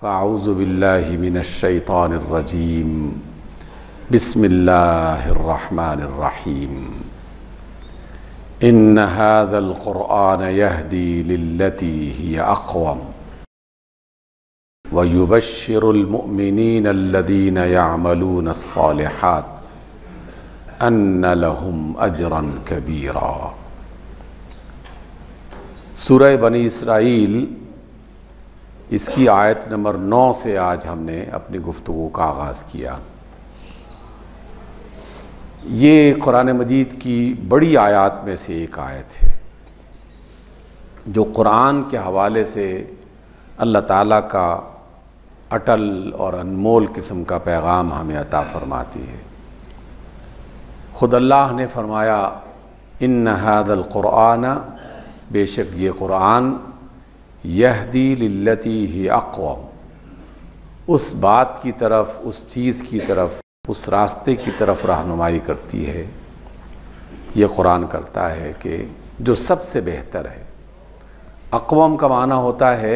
فاعوذ باللہ من الشیطان الرجیم بسم اللہ الرحمن الرحیم ان هذا القرآن يهدي للتي هي أقوم ويبشر المؤمنين الذين يعملون الصالحات أن لهم أجرا كبيرا۔ سورہ بنی اسرائیل اس کی آیت نمبر 9 سے آج ہم نے اپنی گفتگو کا آغاز کیا۔ یہ قرآن مجید کی بڑی آیات میں سے ایک آیت ہے جو قرآن کے حوالے سے اللہ تعالیٰ کا اٹل اور انمول قسم کا پیغام ہمیں عطا فرماتی ہے۔ خود اللہ نے فرمایا ان ھذا القرآن، بے شک یہ قرآن، یہدی للتی ہی اقوم، اس بات کی طرف، اس چیز کی طرف، اس راستے کی طرف رہنمائی کرتی ہے۔ یہ قرآن کرتا ہے کہ جو سب سے بہتر ہے۔ اقوم کا معنی ہوتا ہے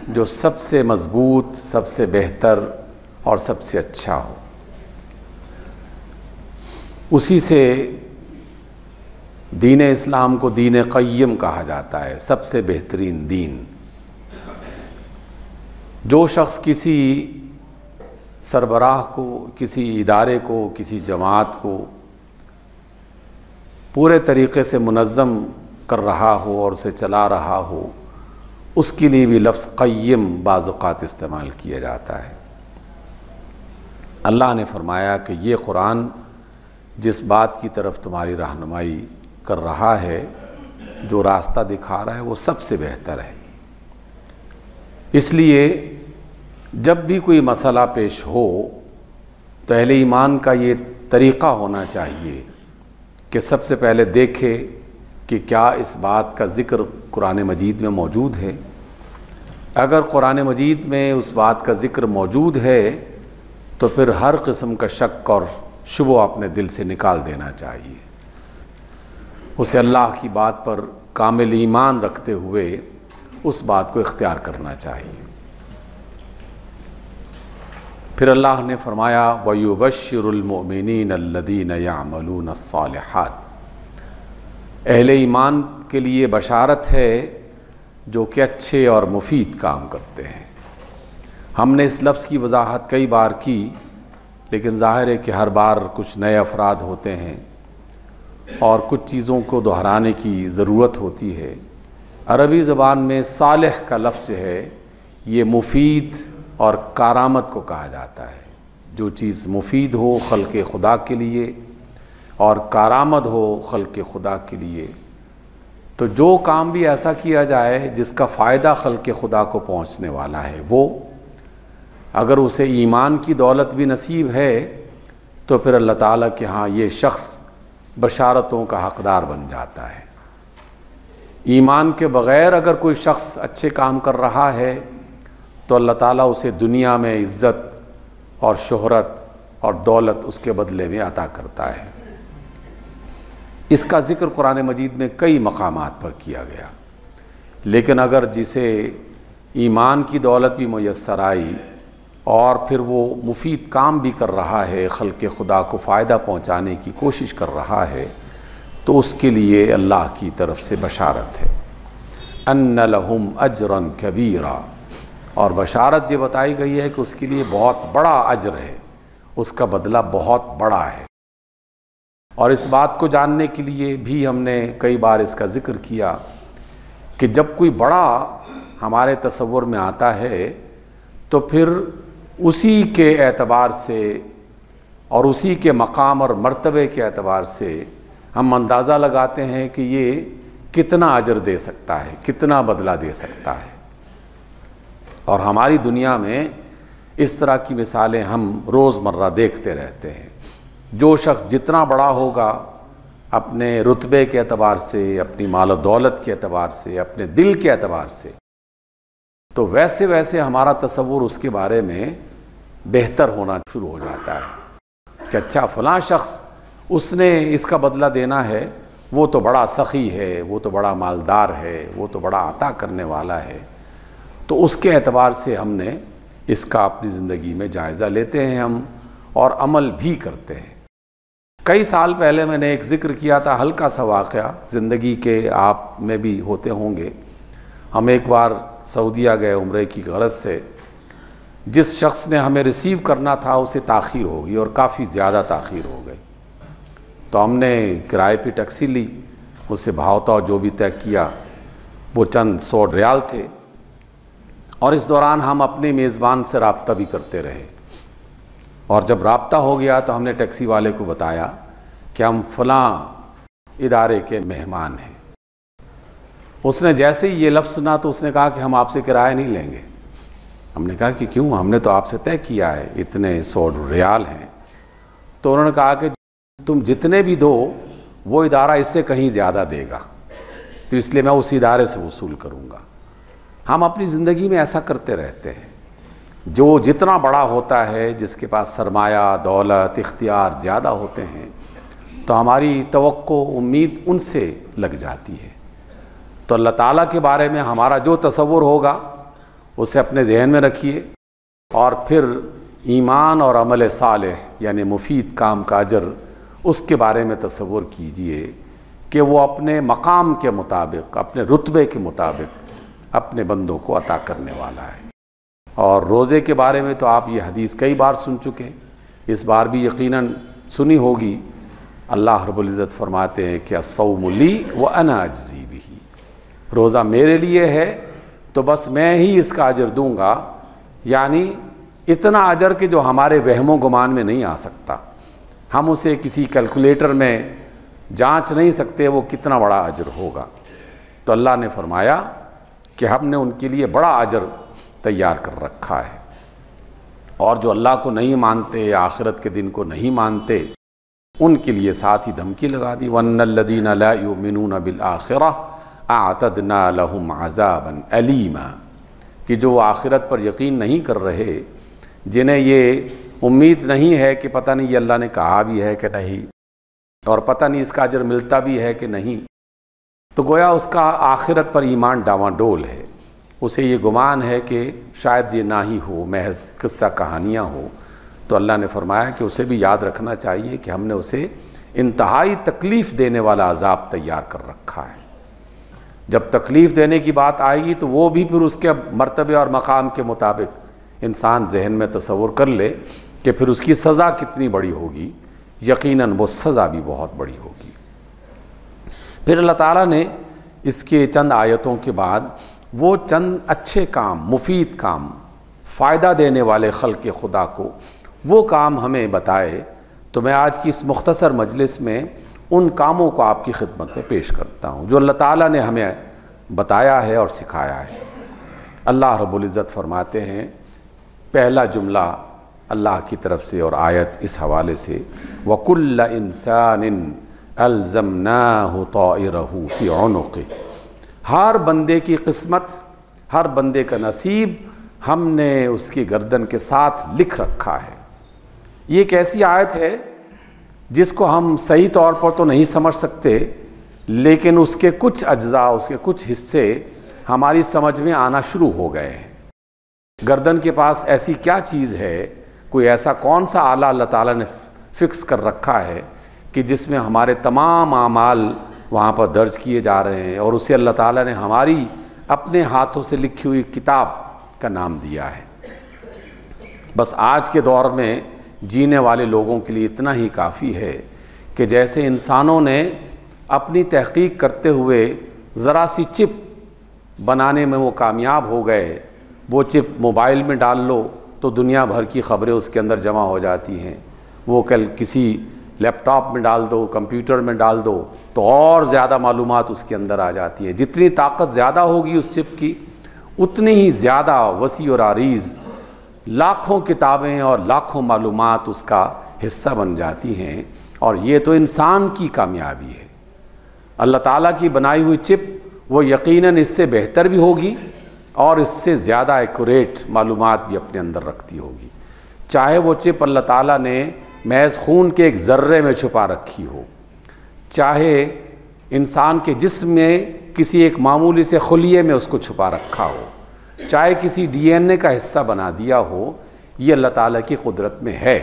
جو سب سے مضبوط، سب سے بہتر اور سب سے اچھا ہو۔ اسی سے دین اسلام کو دین قیم کہا جاتا ہے، سب سے بہترین دین۔ جو شخص کسی سربراہ کو، کسی ادارے کو، کسی جماعت کو پورے طریقے سے منظم کر رہا ہو اور اسے چلا رہا ہو، اس کے لیے بھی لفظ قیم بعض اوقات استعمال کیا جاتا ہے۔ اللہ نے فرمایا کہ یہ قرآن جس بات کی طرف تمہاری رہنمائی کر رہا ہے، جو راستہ دکھا رہا ہے، وہ سب سے بہتر ہے۔ اس لیے جب بھی کوئی مسئلہ پیش ہو تو اہل ایمان کا یہ طریقہ ہونا چاہیے کہ سب سے پہلے دیکھے کہ کیا اس بات کا ذکر قرآن مجید میں موجود ہے۔ اگر قرآن مجید میں اس بات کا ذکر موجود ہے تو پھر ہر قسم کا شک اور شبہ اپنے دل سے نکال دینا چاہیے۔ اسے اللہ کی بات پر کامل ایمان رکھتے ہوئے اس بات کو اختیار کرنا چاہیے۔ پھر اللہ نے فرمایا وَيُبَشِّرُ الْمُؤْمِنِينَ الَّذِينَ يَعْمَلُونَ الصَّالِحَاتِ، اہل ایمان کے لیے بشارت ہے جو کہ اچھے اور مفید کام کرتے ہیں۔ ہم نے اس لفظ کی وضاحت کئی بار کی، لیکن ظاہر ہے کہ ہر بار کچھ نئے افراد ہوتے ہیں اور کچھ چیزوں کو دہرانے کی ضرورت ہوتی ہے۔ عربی زبان میں صالح کا لفظ ہے، یہ مفید اور کارآمد کو کہا جاتا ہے۔ جو چیز مفید ہو خلق خدا کے لیے اور کارآمد ہو خلق خدا کے لیے، تو جو کام بھی ایسا کیا جائے جس کا فائدہ خلق خدا کو پہنچنے والا ہے، وہ اگر اسے ایمان کی دولت بھی نصیب ہے تو پھر اللہ تعالیٰ کے ہاں یہ شخص بشارتوں کا حقدار بن جاتا ہے۔ ایمان کے بغیر اگر کوئی شخص اچھے کام کر رہا ہے تو اللہ تعالیٰ اسے دنیا میں عزت اور شہرت اور دولت اس کے بدلے میں عطا کرتا ہے۔ اس کا ذکر قرآن مجید میں کئی مقامات پر کیا گیا، لیکن اگر جسے ایمان کی دولت بھی میسر آئی اور پھر وہ مفید کام بھی کر رہا ہے، خلق خدا کو فائدہ پہنچانے کی کوشش کر رہا ہے، تو اس کے لیے اللہ کی طرف سے بشارت ہے ان لہم اجرا کبیرا، اور بشارت یہ بتائی گئی ہے کہ اس کے لیے بہت بڑا اجر ہے، اس کا بدلہ بہت بڑا ہے۔ اور اس بات کو جاننے کے لیے بھی ہم نے کئی بار اس کا ذکر کیا کہ جب کوئی بڑا ہمارے تصور میں آتا ہے تو پھر اسی کے اعتبار سے اور اسی کے مقام اور مرتبے کے اعتبار سے ہم اندازہ لگاتے ہیں کہ یہ کتنا اجر دے سکتا ہے، کتنا بدلہ دے سکتا ہے۔ اور ہماری دنیا میں اس طرح کی مثالیں ہم روز مرہ دیکھتے رہتے ہیں۔ جو شخص جتنا بڑا ہوگا اپنے رتبے کے اعتبار سے، اپنی مال و دولت کے اعتبار سے، اپنے دل کے اعتبار سے، تو ویسے ویسے ہمارا تصور اس کے بارے میں بہتر ہونا شروع ہو جاتا ہے کہ اچھا فلاں شخص اس نے اس کا بدلہ دینا ہے، وہ تو بڑا سخی ہے، وہ تو بڑا مالدار ہے، وہ تو بڑا عطا کرنے والا ہے۔ تو اس کے اعتبار سے ہم نے اس کا اپنی زندگی میں جائزہ لیتے ہیں ہم اور عمل بھی کرتے ہیں۔ کئی سال پہلے میں نے ایک ذکر کیا تھا، ہلکا سا واقعہ، زندگی کے آپ میں بھی ہوتے ہوں گے۔ ہم ایک بار سعودیہ گئے عمرے کی غرض سے، جس شخص نے ہمیں ریسیو کرنا تھا اسے تاخیر ہو گئی اور کافی زیادہ تاخیر ہو گئی، تو ہم نے کرائے پہ ٹیکسی لی، اس سے بھاؤ تاؤ جو بھی طے کیا وہ چند 100 ریال تھے، اور اس دوران ہم اپنے میزبان سے رابطہ بھی کرتے رہے، اور جب رابطہ ہو گیا تو ہم نے ٹیکسی والے کو بتایا کہ ہم فلاں ادارے کے مہمان ہیں۔ اس نے جیسے ہی یہ لفظ سنا تو اس نے کہا کہ ہم آپ سے کرایہ نہیں لیں گے۔ ہم نے کہا کہ کیوں؟ ہم نے تو آپ سے طے کیا ہے، اتنے 100 ریال ہیں۔ تو انہوں نے کہا کہ تم جتنے بھی دو وہ ادارہ اس سے کہیں زیادہ دے گا، تو اس لیے میں اس ادارے سے وصول کروں گا۔ ہم اپنی زندگی میں ایسا کرتے رہتے ہیں، جو جتنا بڑا ہوتا ہے، جس کے پاس سرمایہ، دولت، اختیار زیادہ ہوتے ہیں، تو ہماری توقع، امید ان سے لگ جاتی ہے۔ تو اللہ تعالیٰ کے بارے میں ہمارا جو تصور ہوگا اسے اپنے ذہن میں رکھیے، اور پھر ایمان اور عمل صالح یعنی مفید کام کا اجر اس کے بارے میں تصور کیجئے کہ وہ اپنے مقام کے مطابق، اپنے رتبے کے مطابق اپنے بندوں کو عطا کرنے والا ہے۔ اور روزے کے بارے میں تو آپ یہ حدیث کئی بار سن چکے، اس بار بھی یقیناً سنی ہوگی۔ اللہ رب العزت فرماتے ہیں کہ الصوم لی وانا اجزی بہ، روزہ میرے لیے ہے تو بس میں ہی اس کا اجر دوں گا، یعنی اتنا اجر کہ جو ہمارے وہم و گمان میں نہیں آ سکتا، ہم اسے کسی کیلکولیٹر میں جانچ نہیں سکتے وہ کتنا بڑا اجر ہوگا۔ تو اللہ نے فرمایا کہ ہم نے ان کے لیے بڑا اجر تیار کر رکھا ہے، اور جو اللہ کو نہیں مانتے، آخرت کے دن کو نہیں مانتے، ان کے لیے ساتھ ہی دھمکی لگا دی، وَأَنَّ الَّذِينَ لَا يُؤْمِنُونَ بِالْآخِرَةِ اعتدنا لهم عذابا علیما، کہ جو آخرت پر یقین نہیں کر رہے، جنہیں یہ امید نہیں ہے کہ پتہ نہیں یہ اللہ نے کہا بھی ہے کہ نہیں، اور پتہ نہیں اس کا اجر ملتا بھی ہے کہ نہیں، تو گویا اس کا آخرت پر ایمان ڈاواں ڈول ہے، اسے یہ گمان ہے کہ شاید یہ نہ ہی ہو، محض قصہ کہانیاں ہو۔ تو اللہ نے فرمایا کہ اسے بھی یاد رکھنا چاہیے کہ ہم نے اسے انتہائی تکلیف دینے والا عذاب تیار کر رکھا ہے۔ جب تکلیف دینے کی بات آئے گی تو وہ بھی پھر اس کے مرتبے اور مقام کے مطابق انسان ذہن میں تصور کر لے کہ پھر اس کی سزا کتنی بڑی ہوگی، یقیناً وہ سزا بھی بہت بڑی ہوگی۔ پھر اللہ تعالیٰ نے اس کے چند آیتوں کے بعد وہ چند اچھے کام، مفید کام، فائدہ دینے والے خلق خدا کو وہ کام ہمیں بتائے، تو میں آج کی اس مختصر مجلس میں ان کاموں کو آپ کی خدمت میں پیش کرتا ہوں جو اللہ تعالیٰ نے ہمیں بتایا ہے اور سکھایا ہے۔ اللہ رب العزت فرماتے ہیں، پہلا جملہ اللہ کی طرف سے اور آیت اس حوالے سے، وَكُلَّ إِنسَانٍ أَلْزَمْنَاهُ طَائِرَهُ فِي عُنُقِهِ، ہر بندے کی قسمت، ہر بندے کا نصیب ہم نے اس کی گردن کے ساتھ لکھ رکھا ہے۔ یہ ایک ایسی آیت ہے جس کو ہم صحیح طور پر تو نہیں سمجھ سکتے، لیکن اس کے کچھ اجزاء، اس کے کچھ حصے ہماری سمجھ میں آنا شروع ہو گئے ہیں۔ گردن کے پاس ایسی کیا چیز ہے، کوئی ایسا کون سا آلہ اللہ تعالیٰ نے فکس کر رکھا ہے کہ جس میں ہمارے تمام اعمال وہاں پر درج کیے جا رہے ہیں، اور اسے اللہ تعالیٰ نے ہماری اپنے ہاتھوں سے لکھی ہوئی کتاب کا نام دیا ہے۔ بس آج کے دور میں جینے والے لوگوں کے لیے اتنا ہی کافی ہے کہ جیسے انسانوں نے اپنی تحقیق کرتے ہوئے ذرا سی چپ بنانے میں وہ کامیاب ہو گئے، وہ چپ موبائل میں ڈال لو تو دنیا بھر کی خبریں اس کے اندر جمع ہو جاتی ہیں، وہ کسی لیپ ٹاپ میں ڈال دو، کمپیوٹر میں ڈال دو تو اور زیادہ معلومات اس کے اندر آ جاتی ہیں۔ جتنی طاقت زیادہ ہوگی اس چپ کی، اتنی ہی زیادہ وسیع اور عریض لاکھوں کتابیں اور لاکھوں معلومات اس کا حصہ بن جاتی ہیں، اور یہ تو انسان کی کامیابی ہے۔ اللہ تعالیٰ کی بنائی ہوئی چپ وہ یقیناً اس سے بہتر بھی ہوگی اور اس سے زیادہ ایکوریٹ معلومات بھی اپنے اندر رکھتی ہوگی، چاہے وہ چپ اللہ تعالیٰ نے محض خون کے ایک ذرے میں چھپا رکھی ہو، چاہے انسان کے جسم میں کسی ایک معمولی سے خلیے میں اس کو چھپا رکھا ہو، چاہے کسی ڈی این اے کا حصہ بنا دیا ہو، یہ اللہ تعالیٰ کی قدرت میں ہے۔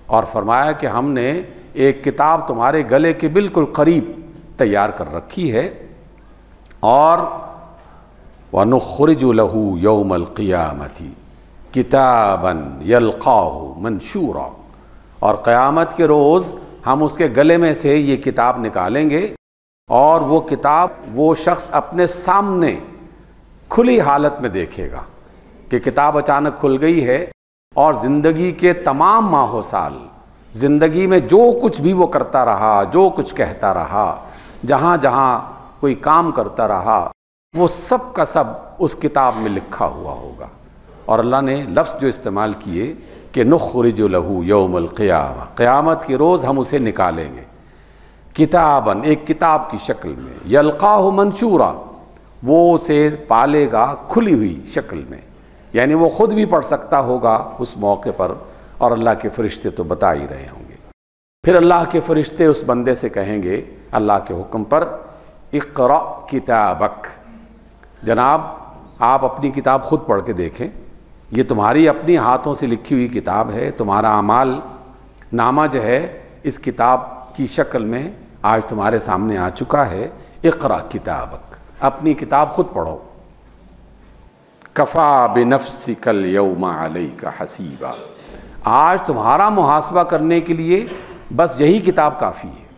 اور فرمایا کہ ہم نے ایک کتاب تمہارے گلے کے بالکل قریب تیار کر رکھی ہے، اور وَنُخْرِجُ لَهُ يَوْمَ الْقِيَامَةِ كِتَابًا يَلْقَاهُ مَنْشُورًا، اور قیامت کے روز ہم اس کے گلے میں سے یہ کتاب نکالیں گے، اور وہ کتاب وہ شخص اپنے سامنے کھلی حالت میں دیکھے گا کہ کتاب اچانک کھل گئی ہے، اور زندگی کے تمام ماہ و سال، زندگی میں جو کچھ بھی وہ کرتا رہا، جو کچھ کہتا رہا، جہاں جہاں کوئی کام کرتا رہا، وہ سب کا سب اس کتاب میں لکھا ہوا ہوگا۔ اور اللہ نے لفظ جو استعمال کیے کہ نخرج لہ یوم القیامہ، قیامت کے روز ہم اسے نکالیں گے، کتاباً، ایک کتاب کی شکل میں، یلقاہ منشورا، وہ اسے پالے گا کھلی ہوئی شکل میں، یعنی وہ خود بھی پڑھ سکتا ہوگا اس موقع پر، اور اللہ کے فرشتے تو بتا ہی رہے ہوں گے۔ پھر اللہ کے فرشتے اس بندے سے کہیں گے اللہ کے حکم پر، اقرأ کتابک، جناب آپ اپنی کتاب خود پڑھ کے دیکھیں، یہ تمہاری اپنی ہاتھوں سے لکھی ہوئی کتاب ہے، تمہارا اعمال نامہ جو ہے اس کتاب کی شکل میں آج تمہارے سامنے آ چکا ہے۔ اقرأ کتابک، اپنی کتاب خود پڑھو۔ کفا بنفسک اليوم علیک حسیبا، آج تمہارا محاسبہ کرنے کے لیے بس یہی کتاب کافی ہے،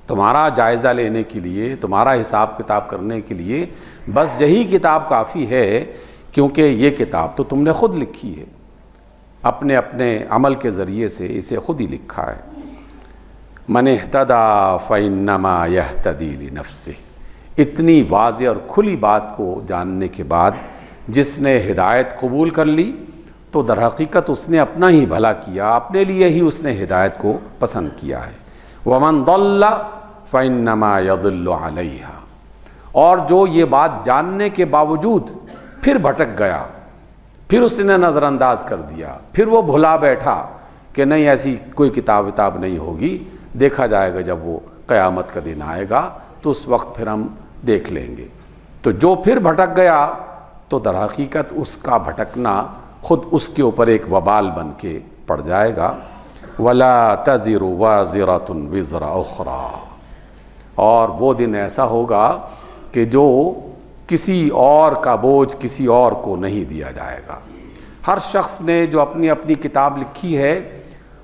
تمہارا جائزہ لینے کے لیے، تمہارا حساب کتاب کرنے کے لیے بس یہی کتاب کافی ہے، کیونکہ یہ کتاب تو تم نے خود لکھی ہے، اپنے اپنے عمل کے ذریعے سے اسے خود ہی لکھا ہے۔ من اہتدی فانما یہتدی لنفسہ، اتنی واضح اور کھلی بات کو جاننے کے بعد جس نے ہدایت قبول کر لی تو در حقیقت اس نے اپنا ہی بھلا کیا، اپنے لیے ہی اس نے ہدایت کو پسند کیا ہے۔ ومن ضل فانما یضل علیہا، اور جو یہ بات جاننے کے باوجود پھر بھٹک گیا، پھر اس نے نظر انداز کر دیا، پھر وہ بھلا بیٹھا کہ نہیں ایسی کوئی کتاب نہیں ہوگی، دیکھا جائے گا جب وہ قیامت کا دن آئے گا تو اس وقت پھر ہم دیکھ لیں گے، تو جو پھر بھٹک گیا تو در حقیقت اس کا بھٹکنا خود اس کے اوپر ایک وبال بن کے پڑ جائے گا۔ وَلَا تَزِرُ وَازِرَةٌ وِزْرَ أُخْرَى، اور وہ دن ایسا ہوگا کہ جو کسی اور کا بوجھ کسی اور کو نہیں دیا جائے گا۔ ہر شخص نے جو اپنی اپنی کتاب لکھی ہے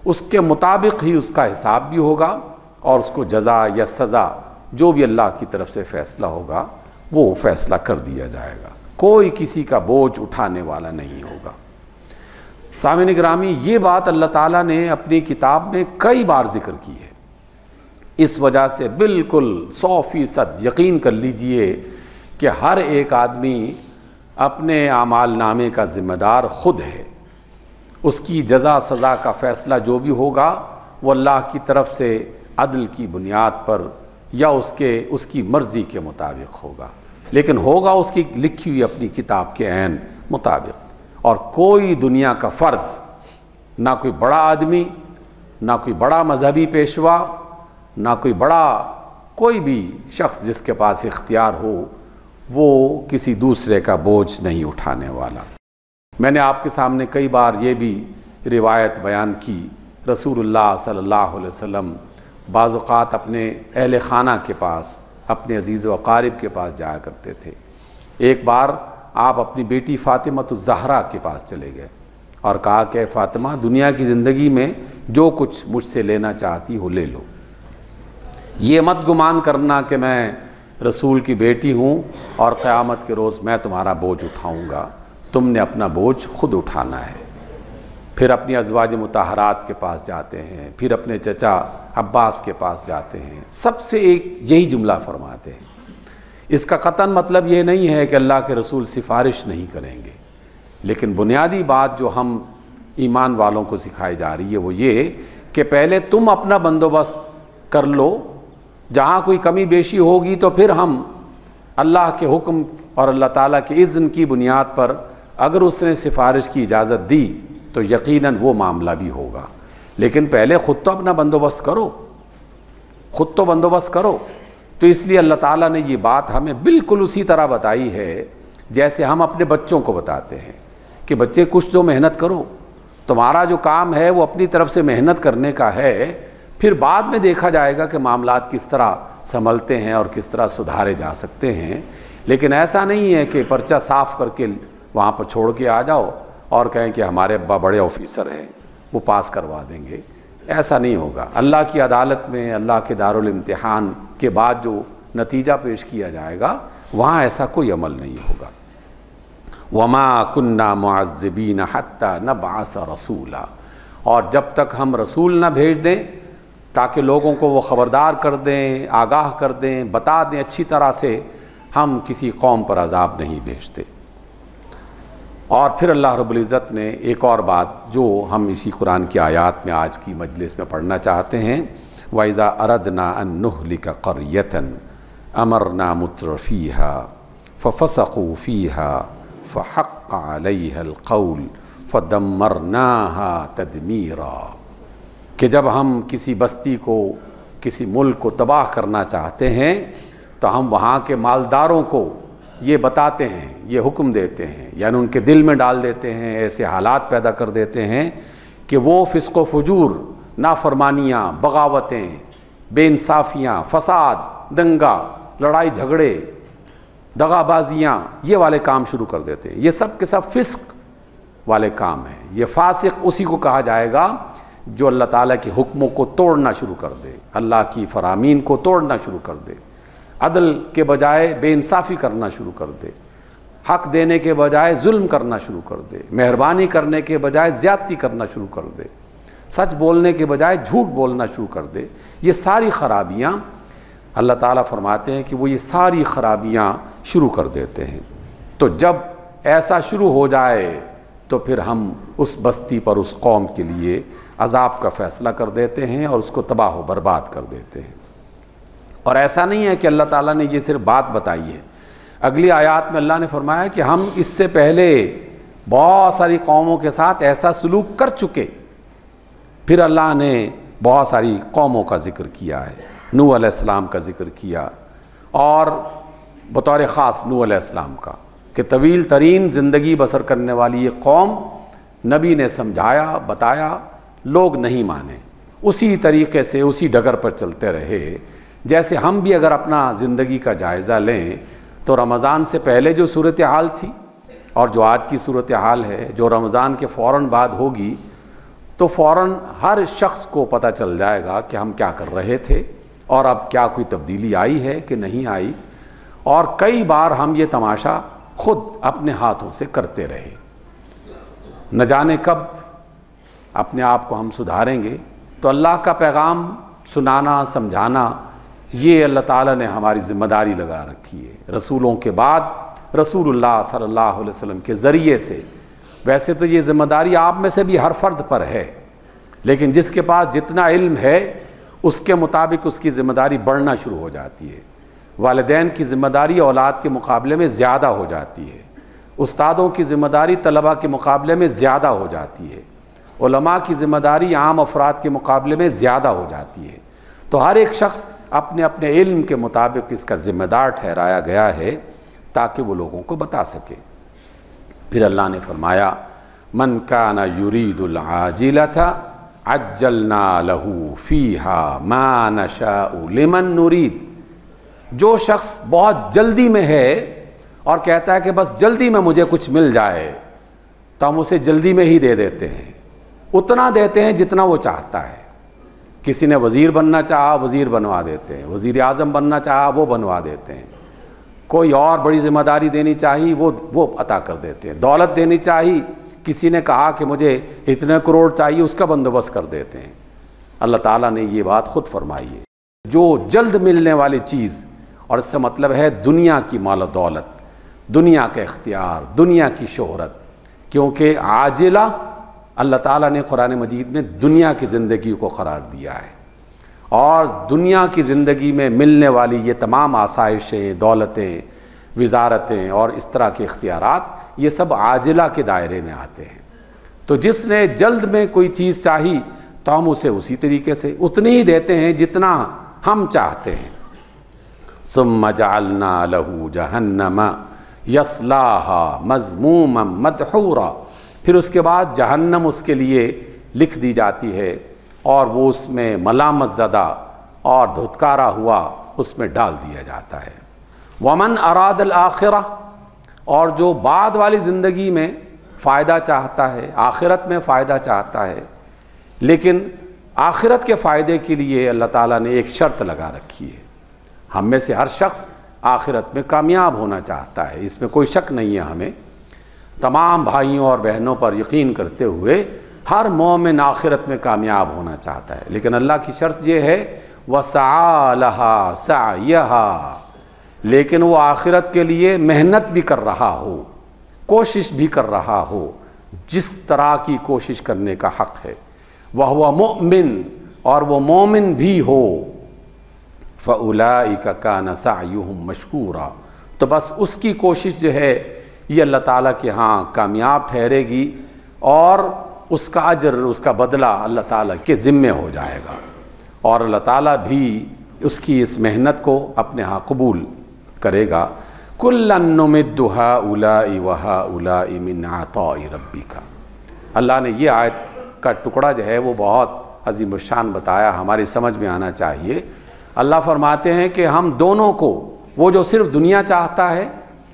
اس کے مطابق ہی اس کا حساب بھی ہوگا، اور اس کو جزا یا سزا جو بھی اللہ کی طرف سے فیصلہ ہوگا وہ فیصلہ کر دیا جائے گا، کوئی کسی کا بوجھ اٹھانے والا نہیں ہوگا۔ سامعین گرامی، یہ بات اللہ تعالیٰ نے اپنی کتاب میں کئی بار ذکر کی ہے، اس وجہ سے بالکل 100% یقین کر لیجئے کہ ہر ایک آدمی اپنے اعمال نامے کا ذمہ دار خود ہے، اس کی جزا سزا کا فیصلہ جو بھی ہوگا وہ اللہ کی طرف سے عدل کی بنیاد پر یا اس کی مرضی کے مطابق ہوگا، لیکن ہوگا اس کی لکھی ہوئی اپنی کتاب کے عین مطابق۔ اور کوئی دنیا کا فرد، نہ کوئی بڑا آدمی، نہ کوئی بڑا مذہبی پیشوا، نہ کوئی بھی شخص جس کے پاس اختیار ہو، وہ کسی دوسرے کا بوجھ نہیں اٹھانے والا۔ میں نے آپ کے سامنے کئی بار یہ بھی روایت بیان کی، رسول اللہ صلی اللہ علیہ وسلم بعض اوقات اپنے اہل خانہ کے پاس، اپنے عزیز و اقارب کے پاس جایا کرتے تھے۔ ایک بار آپ اپنی بیٹی فاطمہ الزہرا کے پاس چلے گئے اور کہا کہ فاطمہ، دنیا کی زندگی میں جو کچھ مجھ سے لینا چاہتی ہو لے لو، یہ مت گمان کرنا کہ میں رسول کی بیٹی ہوں اور قیامت کے روز میں تمہارا بوجھ اٹھاؤں گا، تم نے اپنا بوجھ خود اٹھانا ہے۔ پھر اپنی ازواج مطہرات کے پاس جاتے ہیں، پھر اپنے چچا عباس کے پاس جاتے ہیں، سب سے ایک یہی جملہ فرماتے ہیں۔ اس کا قطعاً مطلب یہ نہیں ہے کہ اللہ کے رسول سفارش نہیں کریں گے، لیکن بنیادی بات جو ہم ایمان والوں کو سکھائی جا رہی ہے وہ یہ کہ پہلے تم اپنا بندوبست کر لو، جہاں کوئی کمی بیشی ہوگی تو پھر ہم اللہ کے حکم اور اللہ تعالیٰ کے اذن کی بنیاد پر اگر اس نے سفارش کی اجازت دی تو یقیناً وہ معاملہ بھی ہوگا، لیکن پہلے خود تو اپنا بندوبست کرو، خود تو بندوبست کرو۔ تو اس لیے اللہ تعالیٰ نے یہ بات ہمیں بالکل اسی طرح بتائی ہے جیسے ہم اپنے بچوں کو بتاتے ہیں کہ بچے کچھ تو محنت کرو، تمہارا جو کام ہے وہ اپنی طرف سے محنت کرنے کا ہے، پھر بعد میں دیکھا جائے گا کہ معاملات کس طرح سنبھلتے ہیں اور کس طرح سدھارے جا سکتے ہیں۔ لیکن ایسا نہیں ہے کہ پرچہ صاف کر کے وہاں پر چھوڑ کے آ جاؤ اور کہیں کہ ہمارے ابا بڑے آفیسر ہیں، وہ پاس کروا دیں گے، ایسا نہیں ہوگا۔ اللہ کی عدالت میں، اللہ کے دارالامتحان کے بعد جو نتیجہ پیش کیا جائے گا وہاں ایسا کوئی عمل نہیں ہوگا۔ وَمَا كُنَّا مُعَذِّبِينَ حَتَّى نَبْعَثَ رَسُولًا، اور جب تک ہم رسول نہ بھیج دیں تاکہ لوگوں کو وہ خبردار کر دیں، آگاہ کر دیں، بتا دیں اچھی طرح سے، ہم کسی قوم پر عذاب نہیں بھیجتے۔ اور پھر اللہ رب العزت نے ایک اور بات جو ہم اسی قرآن کی آیات میں آج کی مجلس میں پڑھنا چاہتے ہیں، وَإِذَا أَرَدْنَا أَن نُهْلِكَ قَرْيَةً أَمَرْنَا مُتْرَفِيهَا فَفَسَقُوا فِيهَا فَحَقَّ عَلَيْهَا الْقَوْلُ فَدَمَّرْنَاهَا تَدْمِيرًا، کہ جب ہم کسی بستی کو، کسی ملک کو تباہ کرنا چاہتے ہیں تو ہم وہاں کے مالداروں کو یہ بتاتے ہیں، یہ حکم دیتے ہیں، یعنی ان کے دل میں ڈال دیتے ہیں، ایسے حالات پیدا کر دیتے ہیں کہ وہ فسق و فجور، نافرمانیاں، بغاوتیں، بے انصافیاں، فساد، دنگا، لڑائی جھگڑے، دغا بازیاں، یہ والے کام شروع کر دیتے ہیں۔ یہ سب کے سب فسق والے کام ہیں۔ یہ فاسق اسی کو کہا جائے گا جو اللہ تعالیٰ کے حکموں کو توڑنا شروع کر دے، اللہ کی فرامین کو توڑنا شروع کر دے، عدل کے بجائے بے انصافی کرنا شروع کر دے، حق دینے کے بجائے ظلم کرنا شروع کر دے، مہربانی کرنے کے بجائے زیادتی کرنا شروع کر دے، سچ بولنے کے بجائے جھوٹ بولنا شروع کر دے۔ یہ ساری خرابیاں اللہ تعالیٰ فرماتے ہیں کہ وہ یہ ساری خرابیاں شروع کر دیتے ہیں۔ تو جب ایسا شروع ہو جائے تو پھر ہم اس بستی پر، اس قوم کے لیے عذاب کا فیصلہ کر دیتے ہیں اور اس کو تباہ و برباد کر دیتے ہیں۔ اور ایسا نہیں ہے کہ اللہ تعالیٰ نے یہ صرف بات بتائی ہے، اگلی آیات میں اللہ نے فرمایا کہ ہم اس سے پہلے بہت ساری قوموں کے ساتھ ایسا سلوک کر چکے۔ پھر اللہ نے بہت ساری قوموں کا ذکر کیا ہے، نوح علیہ السلام کا ذکر کیا، اور بطور خاص نوح علیہ السلام کا کہ طویل ترین زندگی بسر کرنے والی یہ قوم، نبی نے سمجھایا، بتایا، لوگ نہیں مانے، اسی طریقے سے اسی ڈگر پر چلتے رہے۔ جیسے ہم بھی اگر اپنا زندگی کا جائزہ لیں تو رمضان سے پہلے جو صورتحال تھی اور جو آج کی صورتحال ہے، جو رمضان کے فوراً بعد ہوگی، تو فوراً ہر شخص کو پتہ چل جائے گا کہ ہم کیا کر رہے تھے اور اب کیا کوئی تبدیلی آئی ہے کہ نہیں آئی۔ اور کئی بار ہم یہ تماشا خود اپنے ہاتھوں سے کرتے رہے، نہ جانے کب اپنے آپ کو ہم سدھاریں گے۔ تو اللہ کا پیغام سنانا، سمجھانا، یہ اللہ تعالیٰ نے ہماری ذمہ داری لگا رکھی ہے۔ رسولوں کے بعد رسول اللہ صلی اللہ علیہ وسلم کے ذریعے سے، ویسے تو یہ ذمہ داری آپ میں سے بھی ہر فرد پر ہے، لیکن جس کے پاس جتنا علم ہے اس کے مطابق اس کی ذمہ داری بڑھنا شروع ہو جاتی ہے۔ والدین کی ذمہ داری اولاد کے مقابلے میں زیادہ ہو جاتی ہے، استادوں کی ذمہ داری طلباء کے مقابلے میں زیادہ ہو جاتی ہے، علماء کی ذمہ داری عام افراد کے مقابلے میں زیادہ ہو جاتی ہے۔ تو ہر ایک شخص اپنے اپنے علم کے مطابق اس کا ذمہ دار ٹھہرایا گیا ہے تاکہ وہ لوگوں کو بتا سکے۔ پھر اللہ نے فرمایا من کان یرید العاجلۃ عجلنا لہ فیہا ما نشاء لمن نرید، جو شخص بہت جلدی میں ہے اور کہتا ہے کہ بس جلدی میں مجھے کچھ مل جائے تو ہم اسے جلدی میں ہی دے دیتے ہیں، اتنا دیتے ہیں جتنا وہ چاہتا ہے۔ کسی نے وزیر بننا چاہا، وزیر بنوا دیتے ہیں، وزیر اعظم بننا چاہا، وہ بنوا دیتے ہیں، کوئی اور بڑی ذمہ داری دینی چاہی وہ عطا کر دیتے ہیں، دولت دینی چاہی، کسی نے کہا کہ مجھے اتنے کروڑ چاہیے، اس کا بندوبست کر دیتے ہیں۔ اللہ تعالیٰ نے یہ بات خود فرمائی ہے، جو جلد ملنے والی چیز، اور اس سے مطلب ہے دنیا کی مال و دولت، دنیا کا اختیار، دنیا کی شہرت، کیونکہ عاجلہ اللہ تعالیٰ نے قرآن مجید میں دنیا کی زندگی کو قرار دیا ہے، اور دنیا کی زندگی میں ملنے والی یہ تمام آسائشیں، دولتیں، وزارتیں اور اس طرح کے اختیارات، یہ سب عاجلہ کے دائرے میں آتے ہیں۔ تو جس نے جلد میں کوئی چیز چاہی تو ہم اسے اسی طریقے سے اتنی ہی دیتے ہیں جتنا ہم چاہتے ہیں۔ ثم جعلنا له جہنم یصلاھا مذموما مدحورا، پھر اس کے بعد جہنم اس کے لیے لکھ دی جاتی ہے اور وہ اس میں ملامت زدہ اور دھتکارا ہوا اس میں ڈال دیا جاتا ہے۔ ومن اراد الآخرہ، اور جو بعد والی زندگی میں فائدہ چاہتا ہے، آخرت میں فائدہ چاہتا ہے، لیکن آخرت کے فائدے کے لیے اللہ تعالیٰ نے ایک شرط لگا رکھی ہے۔ ہم میں سے ہر شخص آخرت میں کامیاب ہونا چاہتا ہے، اس میں کوئی شک نہیں ہے۔ ہمیں تمام بھائیوں اور بہنوں پر یقین کرتے ہوئے ہر مومن آخرت میں کامیاب ہونا چاہتا ہے، لیکن اللہ کی شرط یہ ہے وَسَعَى لَهَا سَعْيَهَا، لیکن وہ آخرت کے لیے محنت بھی کر رہا ہو، کوشش بھی کر رہا ہو، جس طرح کی کوشش کرنے کا حق ہے۔ وَهُوَ مُؤْمِن، اور وہ مومن بھی ہو۔ فَأُولَئِكَ كَانَ سَعْيُهُمْ مَشْكُورًا، تو بس اس کی کوشش جو ہے یہ اللہ تعالیٰ کے ہاں کامیاب ٹھہرے گی، اور اس کا اجر، اس کا بدلہ اللہ تعالیٰ کے ذمے ہو جائے گا، اور اللہ تعالیٰ بھی اس کی اس محنت کو اپنے ہاں قبول کرے گا۔ كُلًّا نُمِدُّ هَؤُلَاءِ وَهَؤُلَاءِ مِنْ عَطَاءِ رَبِّكَ۔ اللہ نے یہ آیت کا ٹکڑا جو ہے وہ بہت عظیم الشان بتایا، ہماری سمجھ میں آنا چاہیے۔ اللہ فرماتے ہیں کہ ہم دونوں کو، وہ جو صرف دنیا چاہتا ہے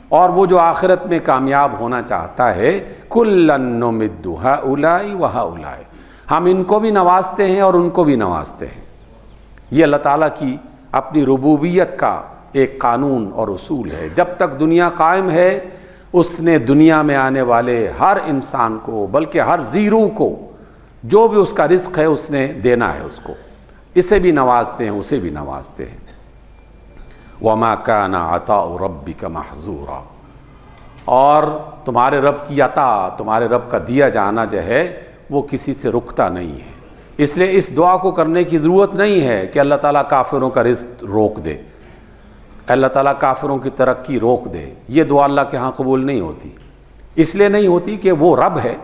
اور وہ جو آخرت میں کامیاب ہونا چاہتا ہے، كُلًّا نُمِدُّ هَؤُلَاءِ وَهَؤُلَاءِ، ہم ان کو بھی نوازتے ہیں اور ان کو بھی نوازتے ہیں۔ یہ اللہ تعالیٰ کی اپنی ربوبیت کا ایک قانون اور اصول ہے۔ جب تک دنیا قائم ہے اس نے دنیا میں آنے والے ہر انسان کو، بلکہ ہر زی روح کو جو بھی اس کا رزق ہے اس نے دینا ہے، اس کو، اسے بھی نوازتے ہیں، اسے بھی نوازتے ہیں۔ وَمَا كَانَ عَطَاءُ رَبِّكَ مَحْظُورًا، اور تمہارے رب کی عطا، تمہارے رب کا دیا جانا جو ہے وہ کسی سے رکتا نہیں ہے۔ اس لیے اس دعا کو کرنے کی ضرورت نہیں ہے کہ اللہ تعالیٰ کافروں کا رزق روک دے، اللہ تعالیٰ کافروں کی ترقی روک دے۔ یہ دعا اللہ کے ہاں قبول نہیں ہوتی، اس لیے نہیں ہوتی کہ وہ رب ہے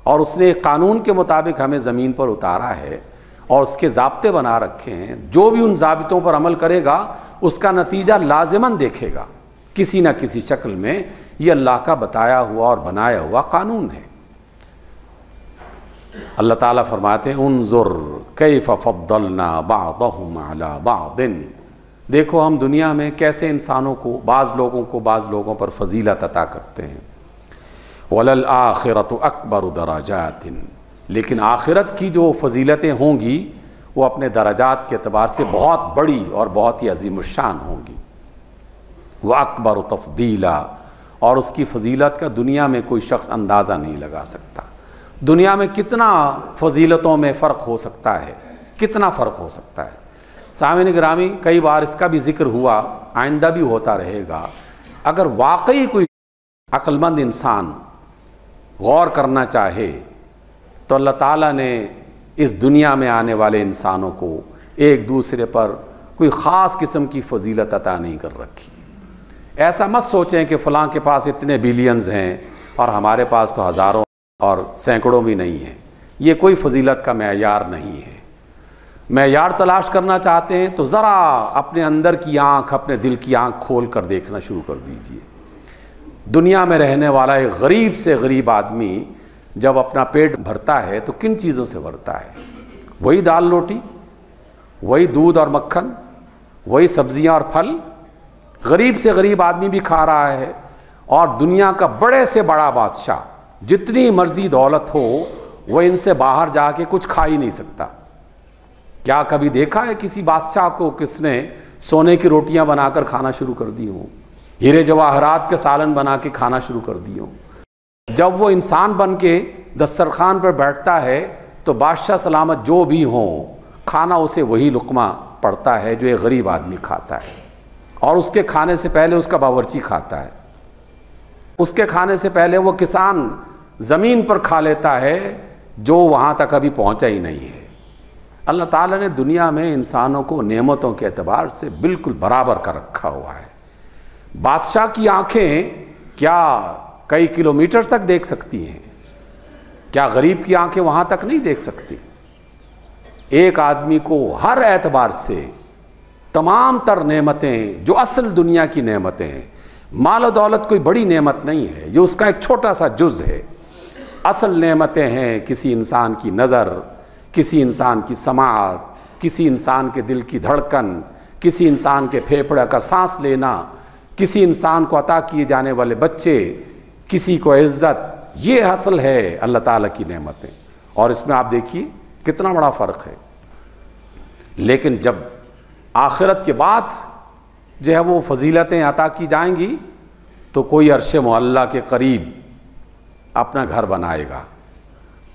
اور اس نے ایک قانون کے مطابق ہمیں زمین پر اتارا ہے اور اس کے ضابطے بنا رکھے ہیں۔ جو بھی ان ضابطوں پر عمل کرے گا اس کا نتیجہ لازماً دیکھے گا کسی نہ کسی شکل میں۔ یہ اللہ کا بتایا ہوا اور بنایا ہوا قانون ہے۔ اللہ تعالیٰ فرماتے ہیں انظر کیف فضلنا بعضهم علی بعض، دیکھو ہم دنیا میں کیسے انسانوں کو، بعض لوگوں کو بعض لوگوں پر فضیلت عطا کرتے ہیں۔ وَلَلْآخِرَةُ أَكْبَرُ دَرَجَاتٍ، لیکن آخرت کی جو فضیلتیں ہوں گی وہ اپنے درجات کے اعتبار سے بہت بڑی اور بہت ہی عظیم الشان ہوں گی۔ وَأَكْبَرُ تَفْضِيلًا، اور اس کی فضیلت کا دنیا میں کوئی شخص اندازہ نہیں لگا سکتا۔ دنیا میں کتنا فضیلتوں میں فرق ہو سکتا ہے، کتنا فرق ہو سکتا ہے۔ سامعین گرامی، کئی بار اس کا بھی ذکر ہوا، آئندہ بھی ہوتا رہے گا۔ اگر واقعی کوئی عقل مند انسان غور کرنا چاہے تو اللہ تعالیٰ نے اس دنیا میں آنے والے انسانوں کو ایک دوسرے پر کوئی خاص قسم کی فضیلت عطا نہیں کر رکھی۔ ایسا مت سوچیں کہ فلاں کے پاس اتنے بلینز ہیں اور ہمارے پاس تو ہزاروں اور سینکڑوں بھی نہیں ہیں۔ یہ کوئی فضیلت کا معیار نہیں ہے۔ معیار تلاش کرنا چاہتے ہیں تو ذرا اپنے اندر کی آنکھ، اپنے دل کی آنکھ کھول کر دیکھنا شروع کر دیجئے۔ دنیا میں رہنے والا ایک غریب سے غریب آدمی جب اپنا پیٹ بھرتا ہے تو کن چیزوں سے بھرتا ہے؟ وہی دال روٹی، وہی دودھ اور مکھن، وہی سبزیاں اور پھل۔ غریب سے غریب آدمی بھی کھا رہا ہے، اور دنیا کا بڑے سے بڑا بادشاہ جتنی مرضی دولت ہو وہ ان سے باہر جا کے کچھ کھا ہی نہیں سکتا۔ کیا کبھی دیکھا ہے کسی بادشاہ کو کس نے سونے کی روٹیاں بنا کر کھانا شروع کر دی ہوں، ہیرے جواہرات کے سالن بنا کے کھانا شروع کر دی ہوں؟ جب وہ انسان بن کے دسترخوان پر بیٹھتا ہے تو بادشاہ سلامت جو بھی ہوں، کھانا اسے وہی لقمہ پڑتا ہے جو ایک غریب آدمی کھاتا ہے، اور اس کے کھانے سے پہلے اس کا باورچی کھاتا ہے، اس کے کھانے سے پہلے وہ کسان زمین پر کھا لیتا ہے جو وہاں تک ابھی پہنچا ہی نہیں ہے۔ اللہ تعالیٰ نے دنیا میں انسانوں کو نعمتوں کے اعتبار سے بالکل برابر کر رکھا ہوا ہے۔ بادشاہ کی آنکھیں کیا کئی کلومیٹر تک دیکھ سکتی ہیں؟ کیا غریب کی آنکھیں وہاں تک نہیں دیکھ سکتی؟ ایک آدمی کو ہر اعتبار سے تمام تر نعمتیں جو اصل دنیا کی نعمتیں ہیں، مال و دولت کوئی بڑی نعمت نہیں ہے، یہ اس کا ایک چھوٹا سا جز ہے۔ اصل نعمتیں ہیں کسی انسان کی نظر، کسی انسان کی سماعت، کسی انسان کے دل کی دھڑکن، کسی انسان کے پھیپھڑے کا سانس لینا، کسی انسان کو عطا کیے جانے والے بچے، کسی کو عزت، یہ اصل ہے اللہ تعالیٰ کی نعمتیں۔ اور اس میں آپ دیکھیے کتنا بڑا فرق ہے۔ لیکن جب آخرت کے بعد جو ہے وہ فضیلتیں عطا کی جائیں گی تو کوئی عرش معلیٰ کے قریب اپنا گھر بنائے گا،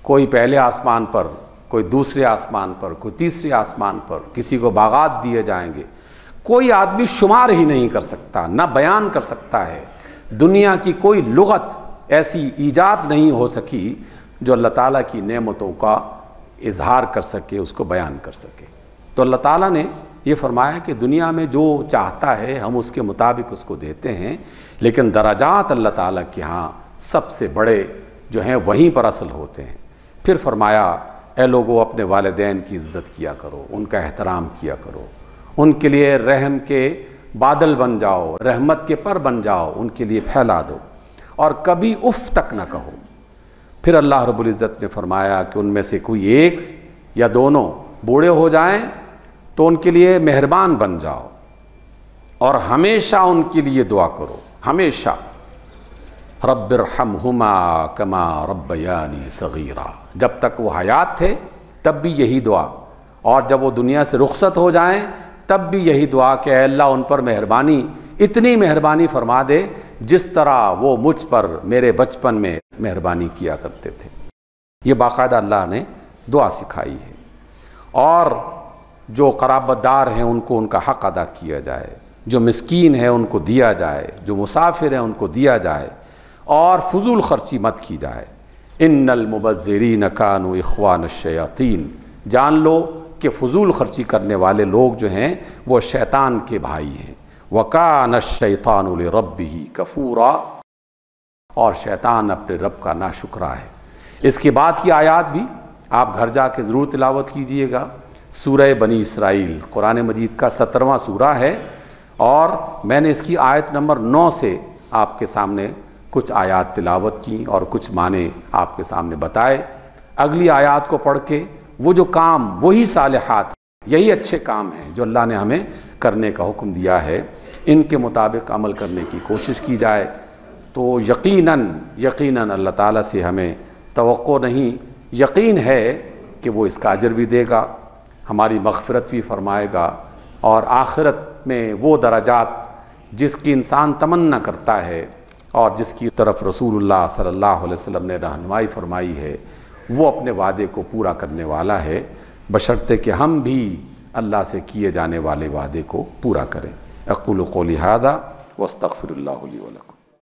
کوئی پہلے آسمان پر، کوئی دوسرے آسمان پر، کوئی تیسرے آسمان پر، کسی کو باغات دیے جائیں گے۔ کوئی آدمی شمار ہی نہیں کر سکتا، نہ بیان کر سکتا ہے۔ دنیا کی کوئی لغت ایسی ایجاد نہیں ہو سکی جو اللہ تعالیٰ کی نعمتوں کا اظہار کر سکے، اس کو بیان کر سکے۔ تو اللہ تعالیٰ نے یہ فرمایا کہ دنیا میں جو چاہتا ہے ہم اس کے مطابق اس کو دیتے ہیں، لیکن درجات اللہ تعالیٰ کے ہاں سب سے بڑے جو ہیں وہیں پر اصل ہوتے ہیں۔ پھر فرمایا اے لوگو اپنے والدین کی عزت کیا کرو، ان کا احترام کیا کرو، ان کے لیے رحم کے بادل بن جاؤ، رحمت کے پر بن جاؤ، ان کے لیے پھیلا دو، اور کبھی اف تک نہ کہو۔ پھر اللہ رب العزت نے فرمایا کہ ان میں سے کوئی ایک یا دونوں بوڑھے ہو جائیں تو ان کے لیے مہربان بن جاؤ اور ہمیشہ ان کے لیے دعا کرو، ہمیشہ۔ رب ارحمہما کما ربیانی صغیرا، جب تک وہ حیات تھے تب بھی یہی دعا، اور جب وہ دنیا سے رخصت ہو جائیں تب بھی یہی دعا کہ اے اللہ ان پر مہربانی، اتنی مہربانی فرما دے جس طرح وہ مجھ پر میرے بچپن میں مہربانی کیا کرتے تھے۔ یہ باقاعدہ اللہ نے دعا سکھائی ہے۔ اور جو قرابت دار ہیں ان کو ان کا حق ادا کیا جائے، جو مسکین ہے ان کو دیا جائے، جو مسافر ہیں ان کو دیا جائے، اور فضول خرچی مت کی جائے۔ ان المبذرین کانوا اخوان الشیاطین، جان لو کہ فضول خرچی کرنے والے لوگ جو ہیں وہ شیطان کے بھائی ہیں۔ وَكَانَ الشَّيْطَانُ لِرَبِّهِ كَفُورًا، اور شیطان اپنے رب کا ناشکرا ہے۔ اس کے بعد کی آیات بھی آپ گھر جا کے ضرور تلاوت کیجئے گا۔ سورہ بنی اسرائیل قرآن مجید کا 17واں سورہ ہے، اور میں نے اس کی آیت نمبر 9 سے آپ کے سامنے کچھ آیات تلاوت کی اور کچھ معنی آپ کے سامنے بتائے۔ اگلی آیات کو پڑھ کے وہ جو کام، وہی صالحات، یہی اچھے کام ہیں جو اللہ نے ہمیں کرنے کا حکم دیا ہے، ان کے مطابق عمل کرنے کی کوشش کی جائے تو یقیناً اللہ تعالیٰ سے ہمیں توقع نہیں، یقین ہے کہ وہ اس کا اجر بھی دے گا، ہماری مغفرت بھی فرمائے گا، اور آخرت میں وہ درجات جس کی انسان تمنا کرتا ہے اور جس کی طرف رسول اللہ صلی اللہ علیہ وسلم نے رہنمائی فرمائی ہے، وہ اپنے وعدے کو پورا کرنے والا ہے، بشرطے کہ ہم بھی اللہ سے کیے جانے والے وعدے کو پورا کریں۔ اقول قولی ھذا واستغفر اللہ لی ولکم۔